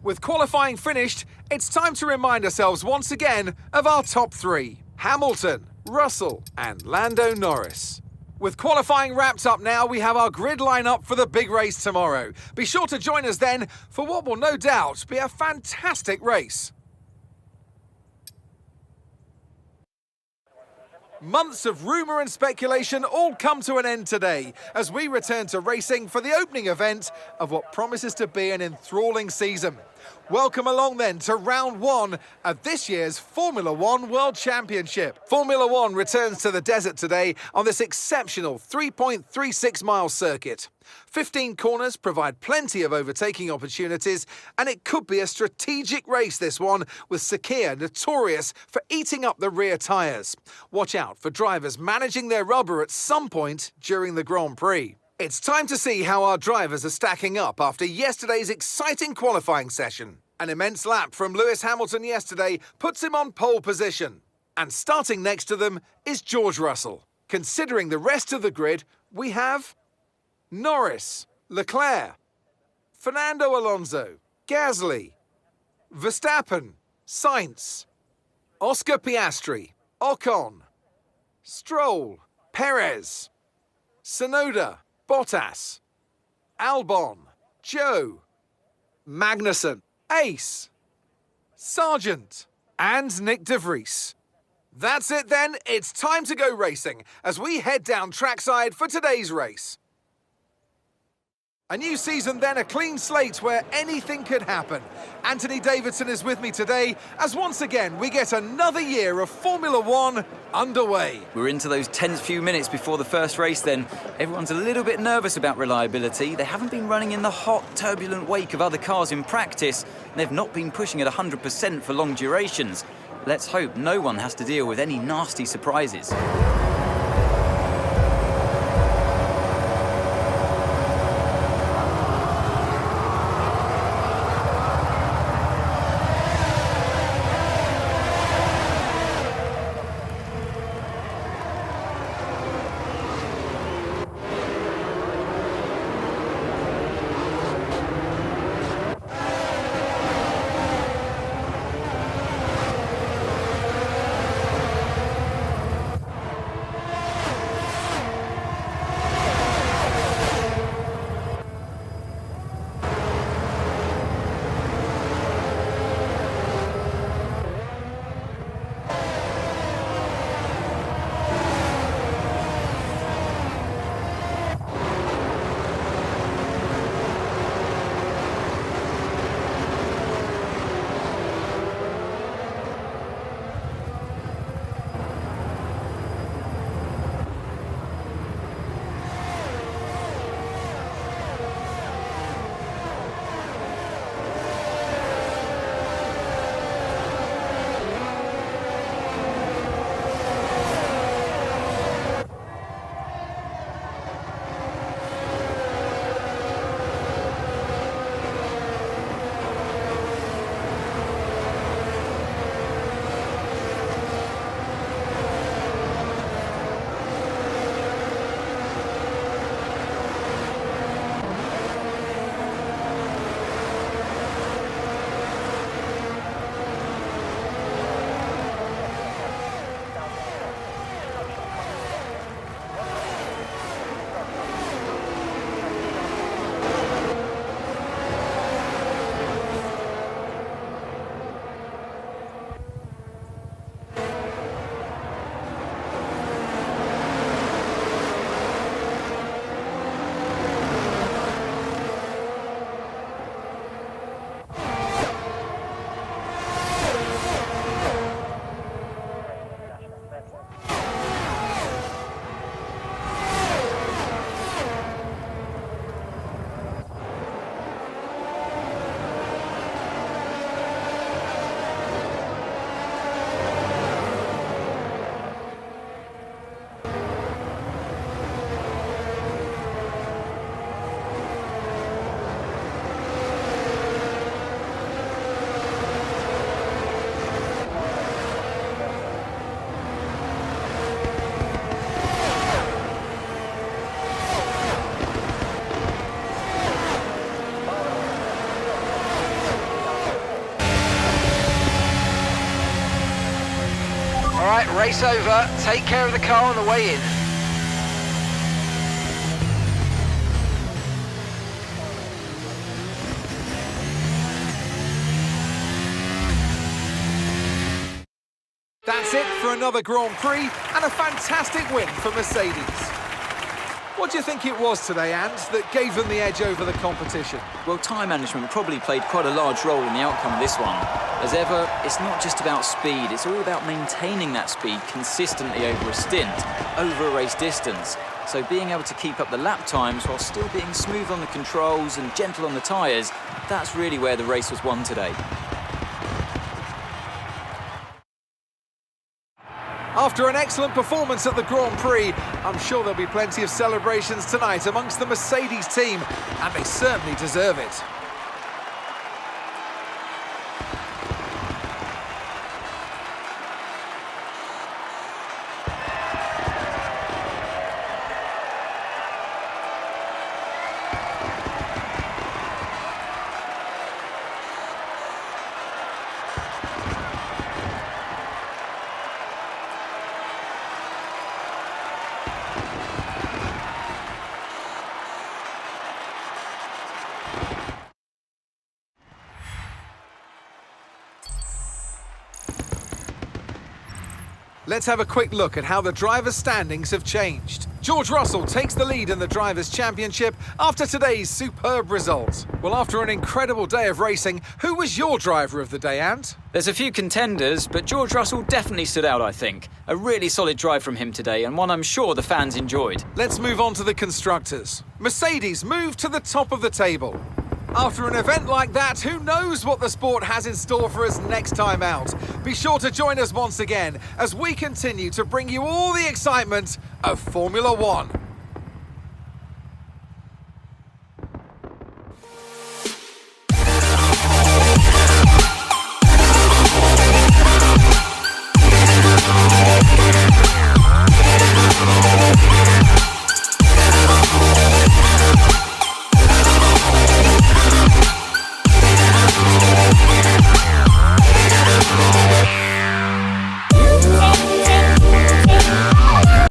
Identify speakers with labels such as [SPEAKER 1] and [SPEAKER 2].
[SPEAKER 1] With qualifying finished, it's time to remind ourselves once again of our top three: Hamilton, Russell and Lando Norris. With qualifying wrapped up now, we have our grid lineup for the big race tomorrow. Be sure to join us then for what will no doubt be a fantastic race. Months of rumour and speculation all come to an end today as we return to racing for the opening event of what promises to be an enthralling season. Welcome along then to round one of this year's Formula One World Championship. Formula One returns to the desert today on this exceptional 3.36 mile circuit. 15 corners provide plenty of overtaking opportunities, and it could be a strategic race, this one, with Sakhir notorious for eating up the rear tyres. Watch out for drivers managing their rubber at some point during the Grand Prix. It's time to see how our drivers are stacking up after yesterday's exciting qualifying session. An immense lap from Lewis Hamilton yesterday puts him on pole position. And starting next to them is George Russell. Considering the rest of the grid, we have Norris, Leclerc, Fernando Alonso, Gasly, Verstappen, Sainz, Oscar Piastri, Ocon, Stroll, Perez, Tsunoda, Bottas, Albon, Joe, Magnussen, Ace, Sargent, and Nick de Vries. That's it then, it's time to go racing as we head down trackside for today's race. A new season then, a clean slate where anything could happen. Anthony Davidson is with me today as once again we get another year of Formula One underway.
[SPEAKER 2] We're into those tense few minutes before the first race then. Everyone's a little bit nervous about reliability. They haven't been running in the hot, turbulent wake of other cars in practice. They've not been pushing at 100% for long durations. Let's hope no one has to deal with any nasty surprises.
[SPEAKER 1] Race over. Take care of the car on the way in. That's it for another Grand Prix and a fantastic win for Mercedes. What do you think it was today, Ant, that gave them the edge over the competition?
[SPEAKER 2] Well, time management probably played quite a large role in the outcome of this one. As ever, it's not just about speed, it's all about maintaining that speed consistently over a stint, over a race distance. So being able to keep up the lap times while still being smooth on the controls and gentle on the tyres, that's really where the race was won today.
[SPEAKER 1] After an excellent performance at the Grand Prix, I'm sure there'll be plenty of celebrations tonight amongst the Mercedes team, and they certainly deserve it. Let's have a quick look at how the drivers' standings have changed. George Russell takes the lead in the Drivers' Championship after today's superb result. Well, after an incredible day of racing, who was your driver of the day, Ant?
[SPEAKER 2] There's a few contenders, but George Russell definitely stood out, I think. A really solid drive from him today, and one I'm sure the fans enjoyed.
[SPEAKER 1] Let's move on to the constructors. Mercedes moved to the top of the table. After an event like that, who knows what the sport has in store for us next time out? Be sure to join us once again as we continue to bring you all the excitement of Formula One.